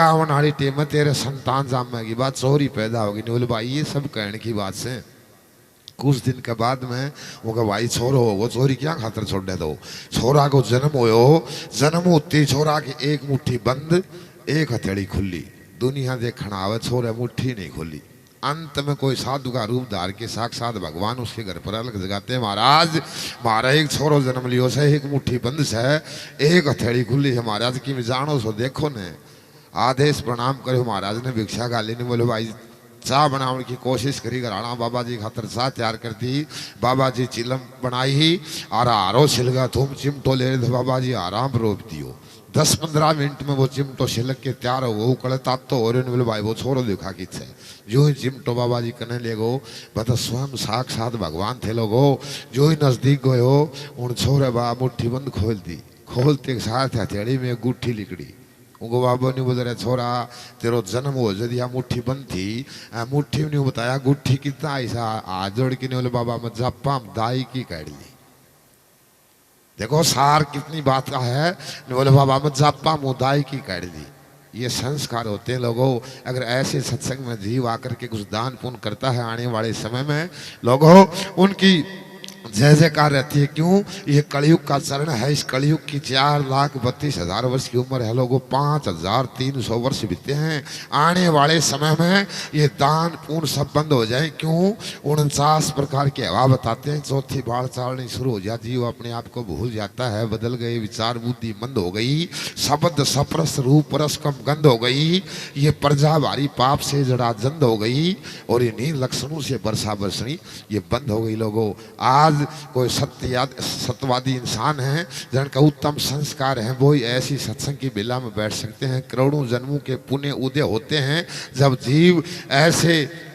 आवन वाली टेम में तेरे संतान जामे की बात चोरी पैदा होगी। नहीं बोले भाई ये सब कहने की बात से कुछ दिन के बाद में वो कहा भाई छोरो वो चोरी क्या खातर छोड़ दे दो। छोरा को जन्म हो जन्म होती छोरा की एक मुट्ठी बंद एक हथेली खुली। दुनिया देखना आवे छोरे मुट्ठी नहीं खुली। अंत में कोई साधु का रूप धार के साक्षात भगवान उसके घर पर अलग जगाते हैं। महाराज मारा एक छोरो जन्म लियो से एक मुट्ठी बंद से एक हथेली खुली है। महाराज की जानो सो देखो ने आदेश प्रणाम करे। महाराज ने भिक्षा गाली ने बोले भाई चाह बनाने की कोशिश करी। घराना बाबा जी खातर चाह तैयार कर दी। बाबा जी चिलम बनाई ही और हारो छिलगा तुम चिमटो ले रहे थे। बाबा जी आराम रोप दियो। 10-15 मिनट में वो चिमटो छिलक के तैयार हो वो कड़े तात तो हो रहे बोले भाई वो छोरो देखा कि जो ही चिमटो बाबा जी कने ले गो बता स्वयं साक्षात भगवान थे लोगो। जो ही नजदीक गए हो उन छोरे बा मुट्ठी बंद खोल दी। खोलते साथ हथेली में गुट्ठी लिकड़ी। उनको बाबा ने बोल रहे छोरा तेरो जन्म हो जदि मुट्ठी बंद थी मुट्ठी ने बताया गुट्ठी कितना ऐसा हाथ जोड़ के नहीं बोले बाबा मैं जप्पा दाई की काट ली। देखो सार कितनी बात का है। नहीं बोले बाबा मैं जप्पा मुदाई की काट दी। ये संस्कार होते हैं लोगों। अगर ऐसे सत्संग में जीव आकर के कुछ दान पुण्य करता है आने वाले समय में लोगों उनकी जय जयकार रहती है। क्यों ये कलयुग का चरण है। इस कलयुग की 4,32,000 वर्ष की उम्र है लोगों। 5,300 वर्ष बीते हैं। आने वाले समय में ये दान पूर्ण सब बंद हो जाए। क्यों 49 प्रकार के हवा बताते हैं। चौथी बाढ़ चालनी शुरू हो जाती है। वो अपने आप को भूल जाता है। बदल गए विचार बुद्धि मंद हो गई। शब्द सप्रस रूप रस कम गंध हो गई। ये प्रजा भारी पाप से जड़ा जंद हो गई और इन्हीं लक्षणों से वर्षा बरसनी ये बंद हो गई लोगों। आज कोई सत्यवादी इंसान है जिनका उत्तम संस्कार है वो ही ऐसी सत्संग की बेला में बैठ सकते हैं। करोड़ों जन्मों के पुण्य उदय होते हैं जब जीव ऐसे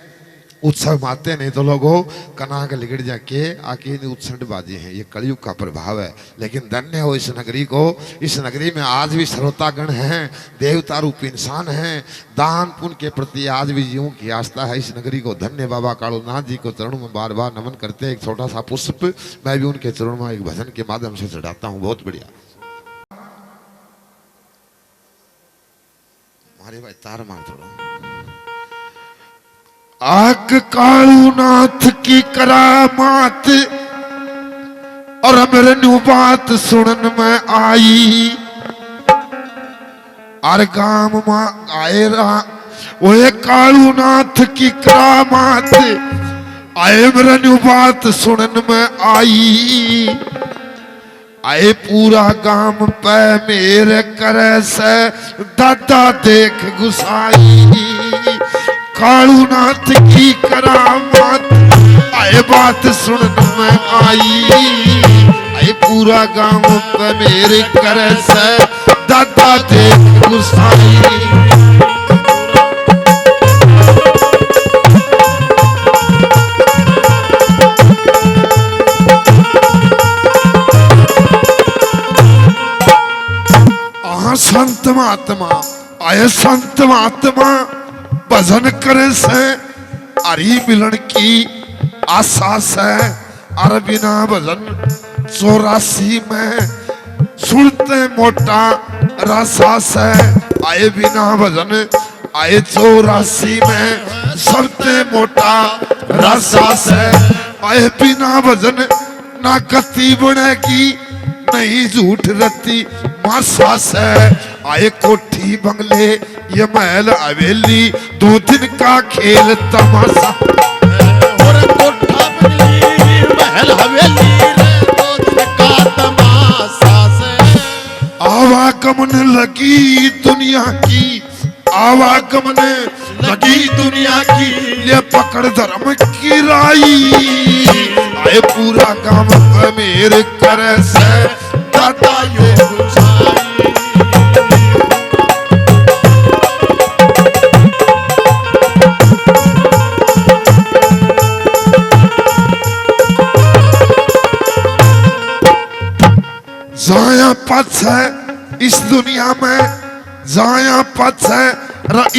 उत्सव आते। नहीं तो लोगों कना के लिगड़ जाके आके उत्संडबाजी है। ये कलयुग का प्रभाव है। लेकिन धन्य हो इस नगरी को। इस नगरी में आज भी श्रोतागण हैं देवता रूप इंसान हैं। दान पुण्य के प्रति आज भी जीवों की आस्था है। इस नगरी को धन्य बाबा कालूनाथ जी को चरणों में बार बार नमन करते हैं। एक छोटा सा पुष्प मैं भी उनके चरणों में एक भजन के माध्यम से चढ़ाता हूँ। बहुत बढ़िया हमारे भाई तार मार थोड़ा। आक कालूनाथ की करामात और मेरे न्यू बात सुनन में आई। और गांव में आए रहा वो कालूनाथ की करामात आए मेरे न्यू बात सुनन में आई। आए पूरा गांव पे मेरे करे से दादा देख गुसाई। कालूनाथ की करामात आए बात सुनने में आई। आए पूरा गांव पे मेरे करे से दादा देख गुसाई। संत महात्मा आए संत महात्मा भजन करे से हरि मिलन की आशा से। और बिना भजन 84 में सुनते मोटा रसा से। आए बिना भजन आए 84 में सबते मोटा रसा से। आए बिना भजन ना गति बनेगी नहीं झूठ रती मासा से। आए कोठी बंगले ये महल हवेली 2 दिन का खेल तमाशा। और कोठा बंगले महल हवेली 2 दिन का तमाशा से। आवागमन लगी दुनिया की आवागमन लगी दुनिया की ये पकड़ धर्म की राई। आए पूरा गांव मेरे करे से दादा यो गुसाई। जाया पथ है इस दुनिया में जाया पथ है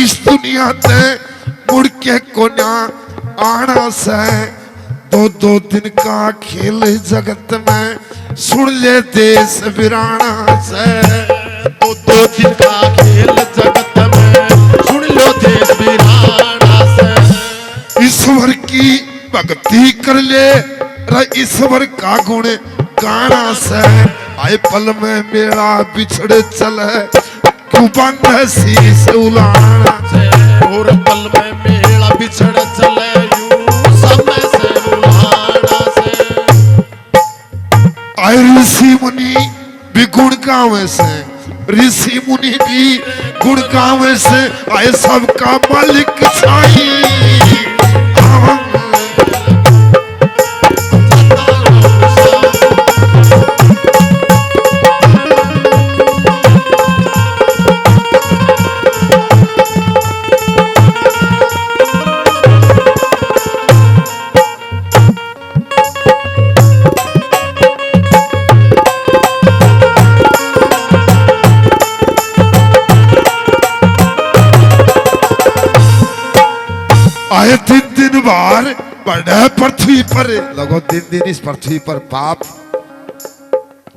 इस दुनिया ते मुड़ के कोना आना से। 2-2 दिन का खेल जगत में सुन ले देश वीराना से। 2-2 दिन का खेल जगत में कीर्ति कर ले ईश्वर का गुण गाना से आए पल में मेरा बिछड़ चले क्यों बंद है शीश उलाना से और पल में मेला बिछड़ चले यूं समय से उलाना से आए ऋषि मुनि भी गुण गावे से ऋषि मुनि भी गुण गावे से आए सबका मालिक साई आए दिन बार बढ़े पृथ्वी पर लोगों दिन इस पृथ्वी पर पाप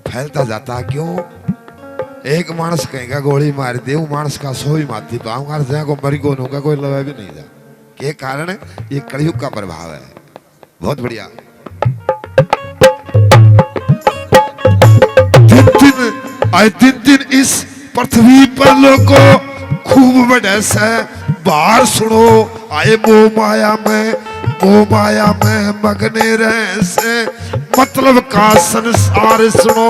फैलता जाता क्यों एक मानस कहेगा गोली मार दे मानस का सोई माती पाऊंगा को मरी को होगा कोई लवा भी नहीं जा के कारण ये कलयुग का प्रभाव है बहुत बढ़िया दिन इस पृथ्वी पर लोगों खूब बढ़े से बाहर सुनो आए मोह माया में मगने रहे से मतलब का संसार सुनो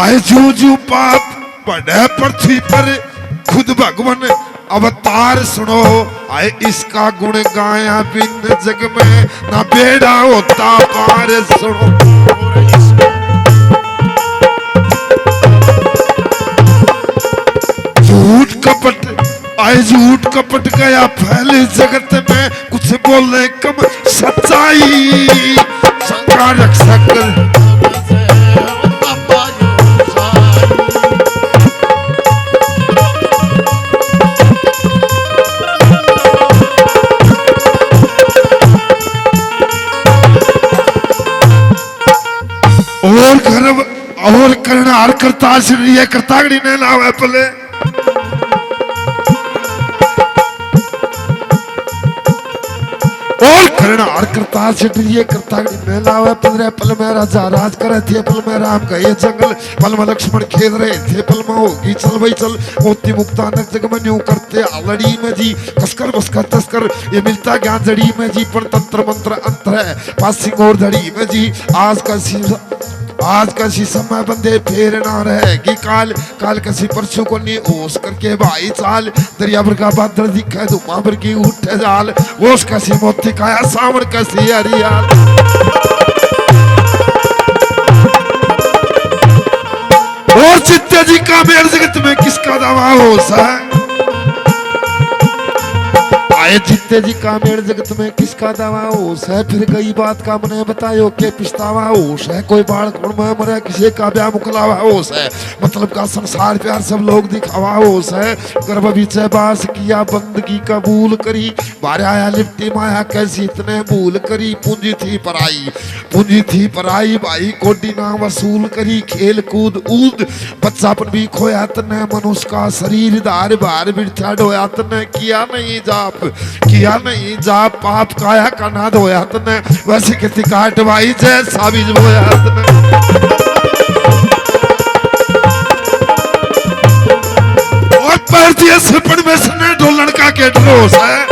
आए जो पाप बढ़े पृथ्वी पर खुद भगवान अवतार सुनो आए इसका गुण गाया बिन जग में ना बेड़ा होता पार सुनो झूठ कपट गया फैले जगत में कुछ बोलने कम सच्चाई शंका रक्षक और करनार करता श्री करतागड़ी ने लावे पले और करनार करता छटिए करता मेलावे 15 पल में राजा राज करे थे पल में राम गए जंगल पल में लक्ष्मण खेल रहे थे पल में होगी चल भाई चल मोती मुक्ता नक जग में न्यू करते आलड़ी में जी कसकर बसकर तस्कर ये मिलता ज्ञान जड़ी में जी पर तंत्र मंत्र अंतर है पासिंग और धड़ी में जी आज का सी समय बंदे फेर ना रहेगी काल कसी परसों को नहीं ओस करके भाई चाल दरिया भर का बादल दिखा धुआं भर की उठे जाल ओस कसी मोती काया सावन कसी हरियाल और चित्ते जी का मेरे जगत में किसका दावा हो सा आए चित्ते जी का मेरे जगत में किसका दावा होश है फिर गई बात का मने बतायो के पिछतावा होश है कोई बाढ़ कौन में मरे किसी का ब्याह मुकलावा होश है मतलब का संसार प्यार सब लोग दिखावा होश है गर्भ बीचे बास किया बंदगी कबूल करी बारे आया लिपटी माया कैसी इतने भूल करी पूंजी थी पराई भाई कोडी ना वसूल करी खेल कूद ऊद बच्चापन भी खोया तने मनुष्य का शरीर धार बार बिरथा ढोया तने किया नहीं जा पाप काया का ना धोया तने वैसे कितनी काट भाई जैसा भी धोया तने और पैर दिए सपन में सने ढोलन का के ढोस है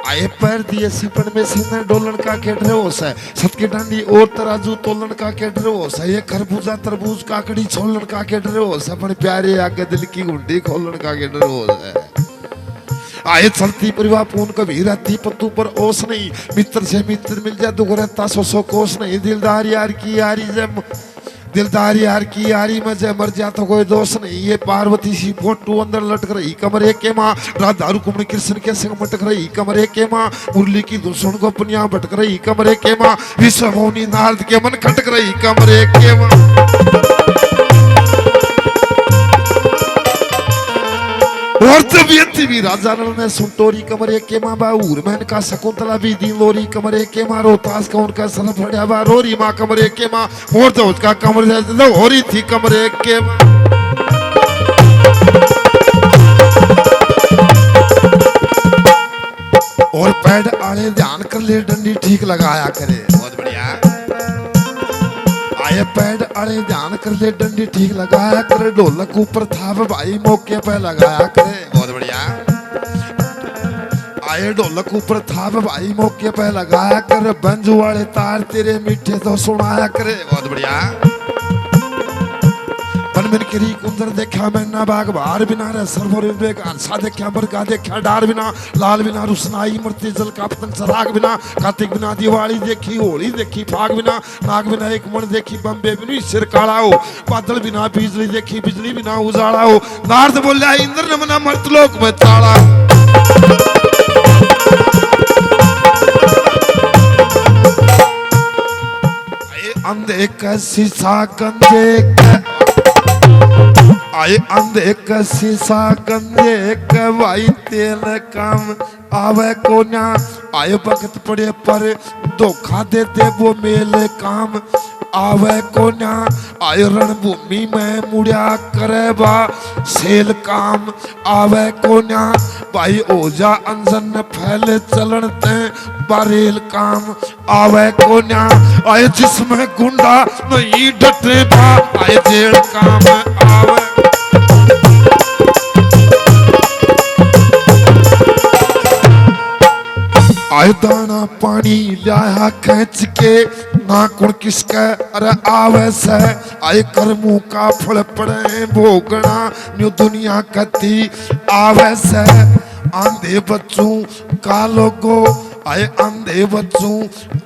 आए पैर दिए सपन में सने ढोलन का के ढोस है सत की डांडी और तराजू तोलन का के ढोस है ये खरबूजा तरबूज काकड़ी छोलन का के ढोस है अपने प्यारे आगे दिल की गुंडी खोलन का के ढोस है आए चलती परिवार पून कभी रहती पत्तू पर ओस नहीं मित्र से मित्र मिल जाए दुख रहता सो कोस नहीं दिलदार यार की यारी में जय मर जा तो कोई दोष नहीं ये पार्वती सी फोटो अंदर लटक रही कमरे के माँ राधा रुक्मणी कृष्ण के संग मटक रही कमरे के माँ मुरली की दुल्हन को पुनिया भटक रही कमरे के माँ विश्व मौनी नारद के मन खटक रही कमरे के माँ और तबियत भी राजा ने सुनटोरी कमरे के माँ बाऊर मैन का शकुंतला भी दी लोरी कमरे के माँ रोहतास का उनका सन फड़ा बा रोरी माँ कमरे के माँ मोर तो उसका कमरे हो रही थी कमरे के माँ और पैड आले ध्यान कर ले, डंडी ठीक लगाया करे। बहुत बढ़िया। आए पैड आले ध्यान कर ले, डंडी ठीक लगाया करे। ढोलक ऊपर था भाई मौके पे लगाया करे। बहुत बढ़िया। आए ढोलक ऊपर था भाई मौके पे लगाया कर। बंजू वाले तार तेरे मीठे तो सुनाया करे। बहुत बढ़िया। मन करी कुंदर देखा मैं ना बाग बाहर बिना रे सरवर बेकार सा देखा बरका देखा डार बिना लाल बिना रुसनाई मरती जल का पतंग सराग बिना कार्तिक बिना दिवाली देखी होली देखी फाग बिना नाग बिना एक मन देखी बम्बे बिना सिर काला हो बादल बिना बिजली देखी बिजली बिना उजाला हो नारद बोला इंद्र न मना मर्तलोक में ताला। अंधे कैसी सा गंजे आए अंधे कसी सा गंजे कवाई तेल काम आवे कोन्या। आए भगत पड़े पर धोखा देते वो मेल काम आवे कोन्या। आए रणभूमि में मुड़िया करे बा सेल काम आवे कोन्या। भाई ओजा अंजन फैले चलन ते बारेल काम आवे कोन्या। आए जिसमें गुंडा नहीं डटे बा आए जेल काम आवे। आए दाना पानी लाया खींच के ना कुण किसका अरे आवे से। आए कर्मों का फल पड़े भोगना न्यू दुनिया कती आवे से। आंधे बच्चों का लोगो आए अंधे बच्चों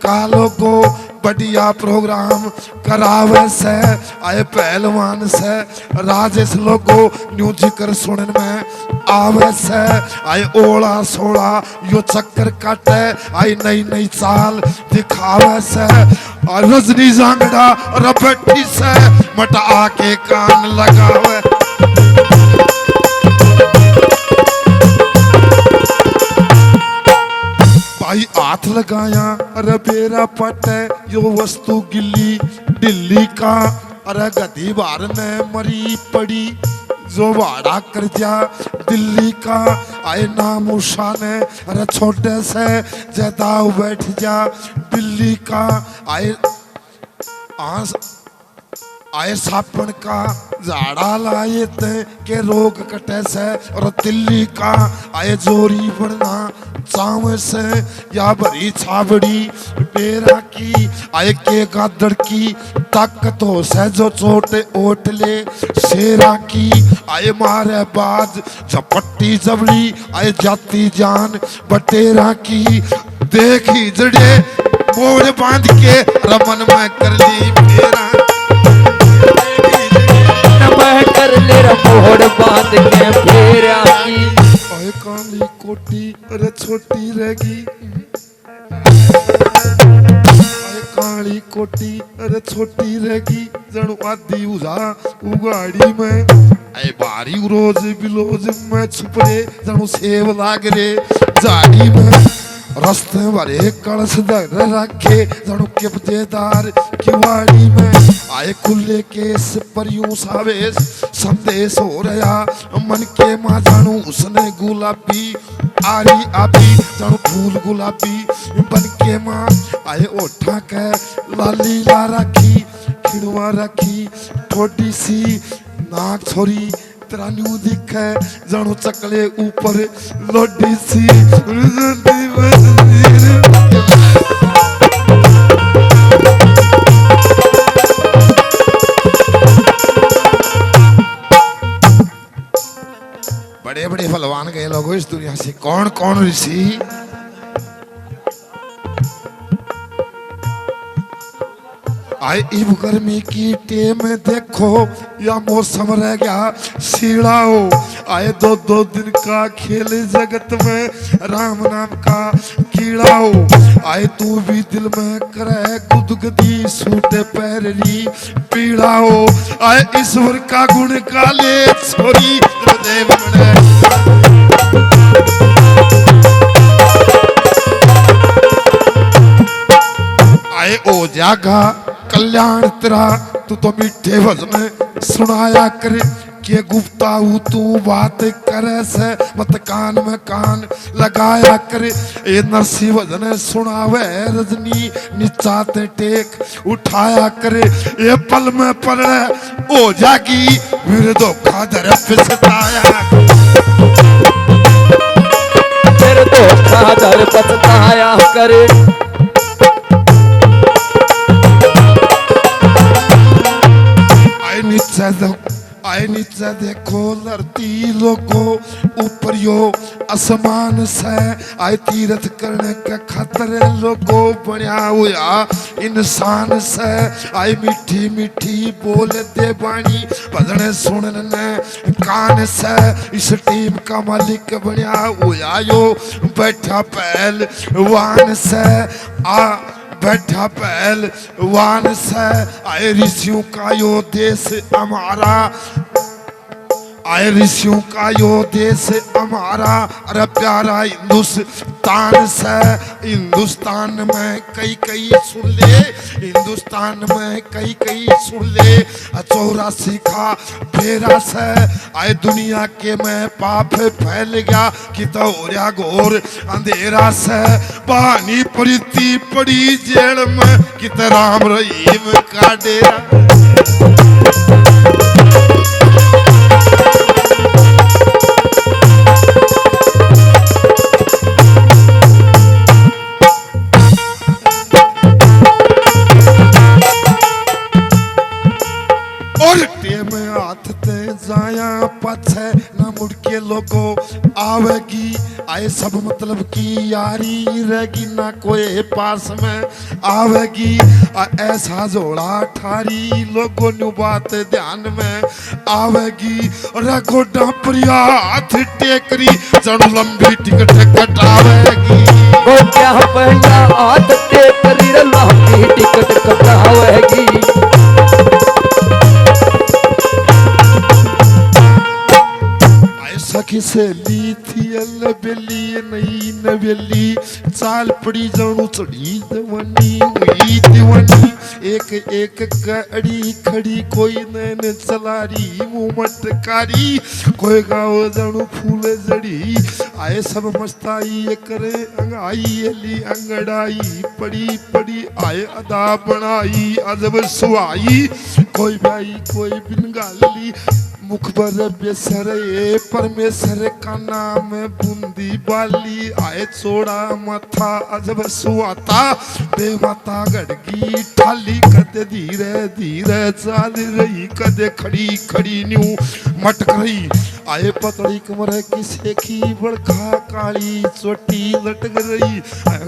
का लोगो बढ़िया प्रोग्राम करावे से। आए पहलवान से राजेश लोगो न्यू जिक्र सुनन में आवे से। आए ओला सोला यो चक्कर काटे आई नई नई चाल दिखावे से। और रजनी जांगड़ा रबटी से मटा के कान लगावे। भाई हाथ लगाया अरे बेरा पटे यो वस्तु गिल्ली दिल्ली का। अरे गधी बार ने मरी पड़ी जो वाड़ा कर जा दिल्ली का। आए नाम उषा ने अरे छोटे से जदाऊ बैठ जा दिल्ली का। आए आए सापन का झाड़ा लाए थे के रोग कटे से और दिल्ली का। आए जोरी बढ़ना चाव से या भरी छावड़ी बेरा की। आए के गादड़ की ताकत हो से जो चोटे ओट ले शेरा की। आए मारे बाज झपट्टी जबड़ी आए जाती जान बटेरा की। देखी जड़े मोड़ बांध के रमन में कर ली मेरा कर ले मोड़ बांध के फेरा की। ओए काली कोटी अरे छोटी रहेगी। ओए काली कोटी अरे छोटी रहेगी जणु आदि उजा उगाड़ी में। अरे बारी रोज बिलोज में छुपरे जणु सेव लाग रे झाड़ी में। रस्ते भरे कलश धर रखे जणु के बजेदार किवाड़ी में। आए खुले केस पर यूं सावेश संदेश हो रहा मन के मां जानू उसने गुलाबी आरी आबी जानू फूल गुलाबी बन के मां। आए ओठा के लाली ला रखी खिड़वा रखी थोड़ी सी नाक छोरी तेरा न्यू दिखे जानू चकले ऊपर लोडी सी। बड़े बड़े फलवान गए लोगों इस दुनिया से। कौन कौन ऋषि आए इब गर्मी की टेम देखो या मौसम रह गया सीढ़ा हो। आए दो दो दिन का खेल जगत में राम नाम का कीड़ा हो। आए तू भी दिल में करे गुदगदी सूटे पैरली पीड़ा हो। आए ईश्वर का गुण काले छोरी देव आए ओ जागा कल्याण तेरा तू तो मीठे भजन सुनाया करे के गुप्ता तू बात करे से मत कान में कान लगाया करे। ए नरसी वजन सुनावे रजनी निचाते टेक उठाया करे। ये पल में पड़े हो जागी वीर धोखा धर फिसताया फिर धोखा धर पछताया करे। आए नीचे देखो लड़ती लोगो ऊपर यो आसमान से आए तीर्थ करने के खतरे लोगो बना हुआ इंसान से आए मीठी मीठी बोल दे बाणी भजने सुनने कान से इस टीम का मालिक बना हुआ यो बैठा पहल वान से आ बैठा पहल वान से आए ऋषियों का यो देश हमारा। आए ऋषियों का यो देश हमारा। अरे प्यारा हिंदुस्तान से हिंदुस्तान में कई कई सुन ले हिंदुस्तान में कई कई सुन ले 84 का फेरा से आए दुनिया के में पाप फैल गया कि तो हो रहा घोर अंधेरा से पानी पड़ती पड़ी जेल में कि तो राम रहीम का डेरा। जाया पछे न मुड़ के लोगो आवेगी आए सब मतलब की यारी रहेगी ना कोई पास में आवेगी। ऐसा जोड़ा ठारी लोगों नु बात ध्यान में आवेगी। गोडा प्रिया हाथ टेकरी जड़ लंबी टिकट कटावेगी। गोडा प्रिया हाथ टेकरी लंबी टिकट कटावेगी। सखी सहेली थी अलबेली नई नवेली चाल पड़ी जानू चढ़ी दीवानी हुई दीवानी। एक एक कड़ी खड़ी कोई नैन चलारी मुँह मटकारी कोई गाँव जानू फूल जड़ी। आए सब मस्ताई करे अंगाई एली अंगड़ाई पड़ी पड़ी आए अदा बनाई अजब सुहाई। कोई भाई कोई बिन गाली मुख पर बेसर ए परमेश्वर का नाम बूंदी बाली। आए चोड़ा माथा अजब सुहाता बेमाता गड़गी ठाली कदे धीरे धीरे चाल रही कदे खड़ी खड़ी न्यू मटक रही। आए पतली कमर की सेखी बड़खा काली चोटी लटक रही।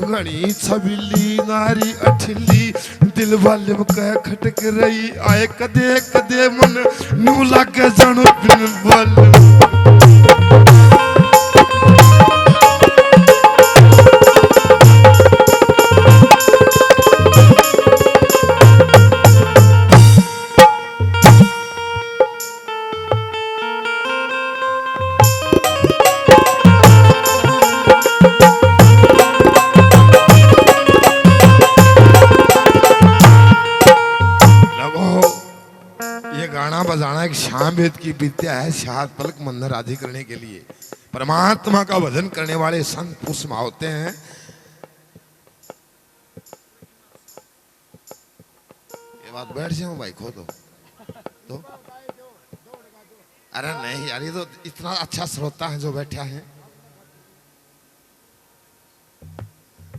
घनी छबिली नारी अठिली दिल वाले कह खटक रही। आए कदे कदे मन न्यू लागे जानो बिन बल। बजाना एक श्याम वेद की विद्या है। शाद पलक मंदिर आदि करने के लिए परमात्मा का भजन करने वाले संत पुष्मा होते हैं। ये बात बैठ जाऊं भाई खो तो अरे नहीं यार ये तो इतना अच्छा श्रोता है जो बैठा है।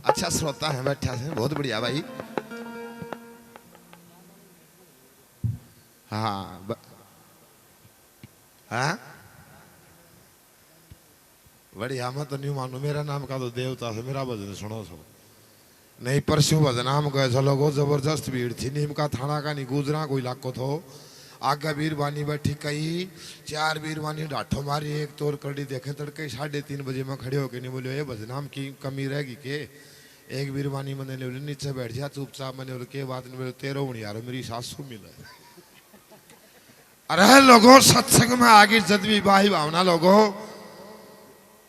अच्छा श्रोता है बैठा है बहुत बढ़िया भाई। हाँ हाँ बढ़िया मैं तो नहीं मानू मेरा नाम का तो देवता से मेरा भजन सुनो सो नहीं परसों भजनाम गए चलो गो जबरदस्त भीड़ थी। नीम का थाना का नहीं गुजरा कोई इलाको थो आगे बीरबानी बैठी कई 4 बीरबानी डाठो मारी एक तोड़ कड़ी देखे तड़के 3:30 बजे में खड़े होके नहीं बोले ये भजनाम की कमी रहेगी के। एक बीरबानी मैंने ले नीचे बैठ जा चुपचाप मैंने बोले के बात नहीं बोले तेरो हूँ यार मेरी सासू मिले। अरे लोगों सत्संग में आगे जदवी भाई भावना लोगों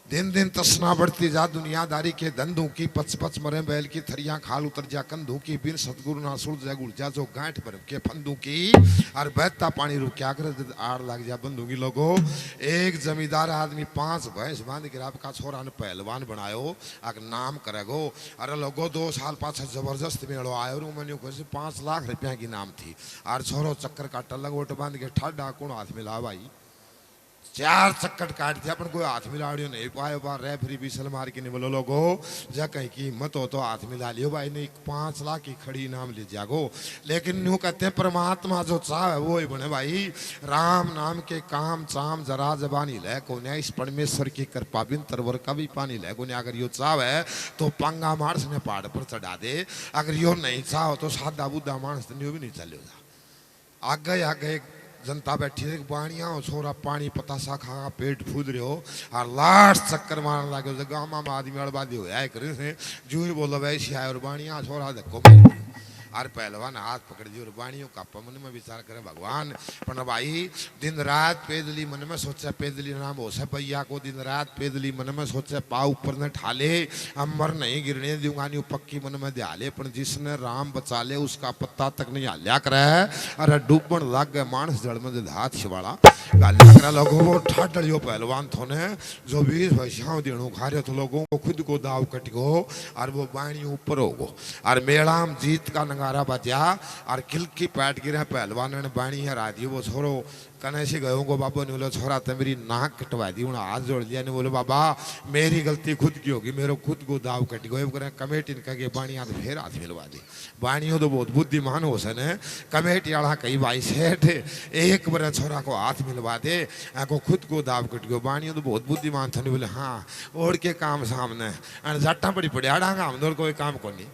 दिन दिन तसना बढ़ती जा दुनियादारी के धंधों की, पच पच मरे बैल की थरियां खाल उतर जा कंधों की, बिन सतगुरु ना सुल जा गुड़ जा जो गांठ भर के फंदों की, और बहता पानी रू क्या कर आड़ लग जा बंदूं की। लोगों, एक जमींदार आदमी 5 भैंस बांध के आपका छोरा ने पहलवान बनायो, आक नाम करेगो। अरे लोगो 2 साल पाछा जबरदस्त मेड़ो आयो रू, मैंने कहा 5 लाख रुपया की नाम थी, और छोरो चक्कर काट लगोट बांध के ठाडा कौन हाथ मिला भाई, 4 चक्कर काट दिया, अपन कोई हाथ मिलाड़ियो नहीं पायो। बार रेफरी भी सल मार के नहीं बोलो लोगो, जा कहीं की मत हो तो हाथ मिला लियो भाई, नहीं 5 लाख की खड़ी नाम ले जागो। लेकिन यूं कहते हैं परमात्मा जो चाह है वो ही बने भाई, राम नाम के काम चाम जरा जबानी ले को इस परमेश्वर की कृपा बिन तरवर का भी पानी ले को, अगर यो चाह है तो पंगा मार्स ने पहाड़ पर चढ़ा दे, अगर यो नहीं चाहो तो सादा बुद्धा मानस भी नहीं चलो। आगे आगे जनता बैठी है, बाणिया छोरा पानी पतासा खा पेट फूद रहे हो, और लास्ट चक्कर मारने लगे गाँव में आदमी अड़बादी होया करे से जू ही बोलो वैसे आए, और बाणिया छोरा देखो और पहलवान हाथ पकड़ दियो, और बाणियों का मन में विचार करे भगवान पर भाई दिन रात पैदली मन में सोचे, पैदली नाम हो से भैया को दिन रात पैदली मन में सोचे, पाव ऊपर न ठाले अमर नहीं गिरने दूंगा नी पक्की मन में ध्याले, पर जिसने राम बचा ले उसका पत्ता तक नहीं हाल्या करे। अरे डूबन लग गए मानस जड़ में हाथ छिवाड़ा गालिया करा लोगों को ठाडलियो पहलवान थोने जो 20 पैसा देणु खा रहे तो लोगों को खुद को दाव कट गो, और वो बाणी ऊपर हो गो, और मेलाम जीत का नगारा बजा, और किलकी पैट गिरा पहलवान ने बाणी हरा दी। वो छोरो कने से गयो को बाबा ने बोलो छोरा ते मेरी नाक कटवा दी, उन्हें हाथ जोड़ लिया ने बोलो बाबा मेरी गलती खुद की होगी, मेरे खुद को दाव कट गयो करे। कमेटी ने कहे बाणी हाथ फिर हाथ मिलवा दी, बाणी हो तो बहुत बुद्धिमान हो सने, कमेटी वाला कही भाई सेठ एक बार छोरा को हाथ मिलवा दे, को खुद को दाव कट गयो। बाणी तो बहुत बुद्धिमान था, बोले हाँ ओढ़ के काम सामने जाटा बड़ी पड़े आड़ांगा हम दौड़ कोई काम को नहीं।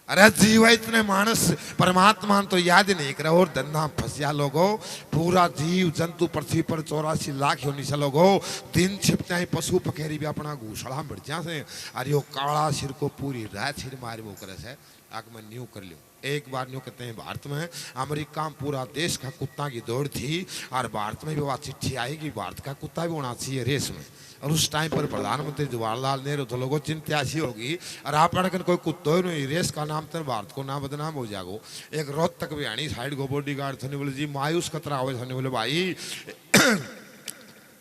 अरे जीव इतने मानस परमात्मा तो याद नहीं करे, और धंधा फंसिया लोगो, पूरा जीव जंतु पृथ्वी पर 84 लाख होनी से लोगो, दिन छिपते ही पशु पखेरी भी अपना घूसड़ा बढ़ जा से, और यो काला सिर को पूरी रात सिर मारे वो करे से। आग में न्यू कर लियो, एक बार न्यू कहते हैं भारत में अमेरिका में पूरा देश का कुत्ता की दौड़ थी, और भारत में भी वह चिट्ठी आई कि भारत का कुत्ता भी होना चाहिए रेस में, और उस टाइम पर प्रधानमंत्री जवाहरलाल नेहरू तो लोगों चिंता ऐसी होगी, और आप अगर कोई कुत्तो ही नहीं रेस का नाम तो भारत को नाम बदनाम हो जागो। एक रोहतक भी आनी साइड को बॉडी गार्ड थे, बोले जी मायूस खतरा हो, बोले भाई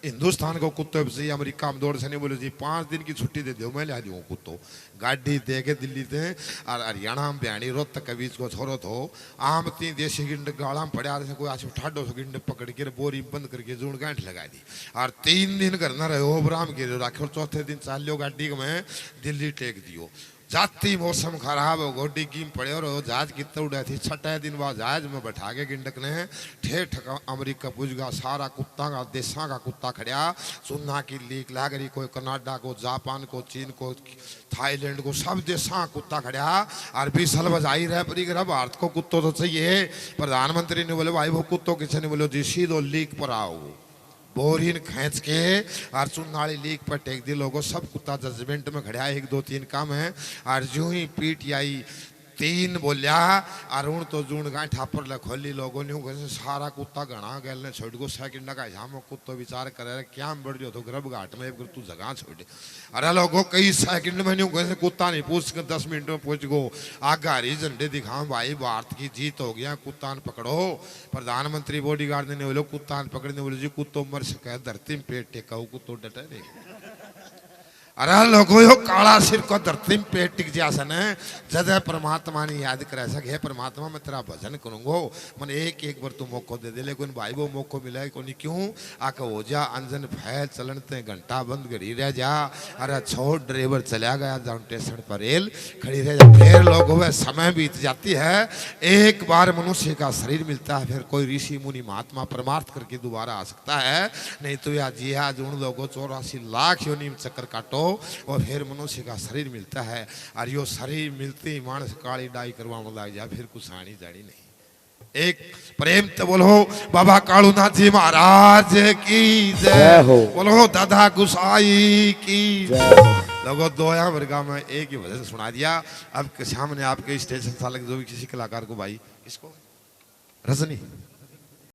हिंदुस्तान को कुत्ते से अमेरिका में दौड़ से नहीं, बोले जी 5 दिन की छुट्टी दे दो मैं ले जाऊँ कुत्तो गाड़ी दे के दिल्ली से, और हरियाणा में बयानी रोहतक के बीच को छोरो तो आम 3 देसी गिंड गाड़ा में पड़ा रहे, कोई आज ठाडो सौ गिंड पकड़ के बोरी बंद करके जून गांठ लगा दी, और 3 दिन घर न रहे बराम गिर राखे, और चौथे दिन चाल लो गाड़ी में दिल्ली टेक दियो। जाती मौसम खराब हो गोडी कीम पड़े, और जहाज कितना उड़ा थी, 6 दिन बाद जहाज में बैठा के गिंडक ने ठेठ अमेरिका पुज गया, सारा कुत्ता का देशा का कुत्ता खड़िया, सुन्ना की लीक लाग रही, कोई कनाडा को, जापान को, चीन को, थाईलैंड को, सब देशा कुत्ता खड़िया, और बिसल बजाई रहे परी भारत को कुत्तों तो चाहिए। प्रधानमंत्री ने बोले भाई वो कुत्तों किसे नहीं, बोले जी सीधो लीक पर आओ, बोरिन खींच के और चुनाली लीक पर टेक दी। लोगों सब कुत्ता जजमेंट में खड़ा, 1 2 3 काम है, और जो ही पीट आई 3 बोलिया, और उन तो जून गांठ पर ले खोली लोगों ने, सारा कुत्ता घना गैल ने छोड़ को सेकंड का हम कुत्तो विचार करे क्या बढ़ जो तो गर्भ घाट में तू जगह छोड़े। अरे लोगों कई सेकंड में नहीं कुत्ता नहीं पूछ 10 मिनट में पूछ गो आगा हरी झंडे दिखाओ भाई भारत की जीत हो गया, कुत्ता ने पकड़ो। प्रधानमंत्री बॉडीगार्ड ने बोलो कुत्ता ने पकड़ने, बोले जी कुत्तो मर सके धरती में पेट टेका, कुत्तो डटे नहीं। अरे लोगों यो काला सिर को धरती में पेट टिक जासन जद परमात्मा ने याद कर सके, परमात्मा मैं तेरा भजन करूंगो, मन एक बार तू मौको दे दे, लेकिन भाई वो मौको मिला को नहीं क्यों आके हो जा अंजन फैल चलनते घंटा बंद घड़ी रह जा। अरे छोड़ ड्राइवर चला गया जाऊं स्टेशन पर रेल खड़ी रह जा, फिर लोगों में समय बीत जाती है, एक बार मनुष्य का शरीर मिलता है, फिर कोई ऋषि मुनि महात्मा परमार्थ करके दोबारा आ सकता है, नहीं तो या जी आज उन लोगों 84 लाख योनि में चक्कर काटो और फिर मनुष्य का शरीर मिलता है, और यो शरीर मिलते ही मानस काली डाई करवा लग जाए, फिर कुछ आनी जानी नहीं। एक प्रेम तो बोलो बाबा कालूनाथ जी महाराज की जय हो, बोलो दादा गुसाई की लोगों। 2 वर्गा में एक ही भजन सुना दिया। अब सामने आपके स्टेशन चालक जो भी किसी कलाकार को भाई इसको रजनी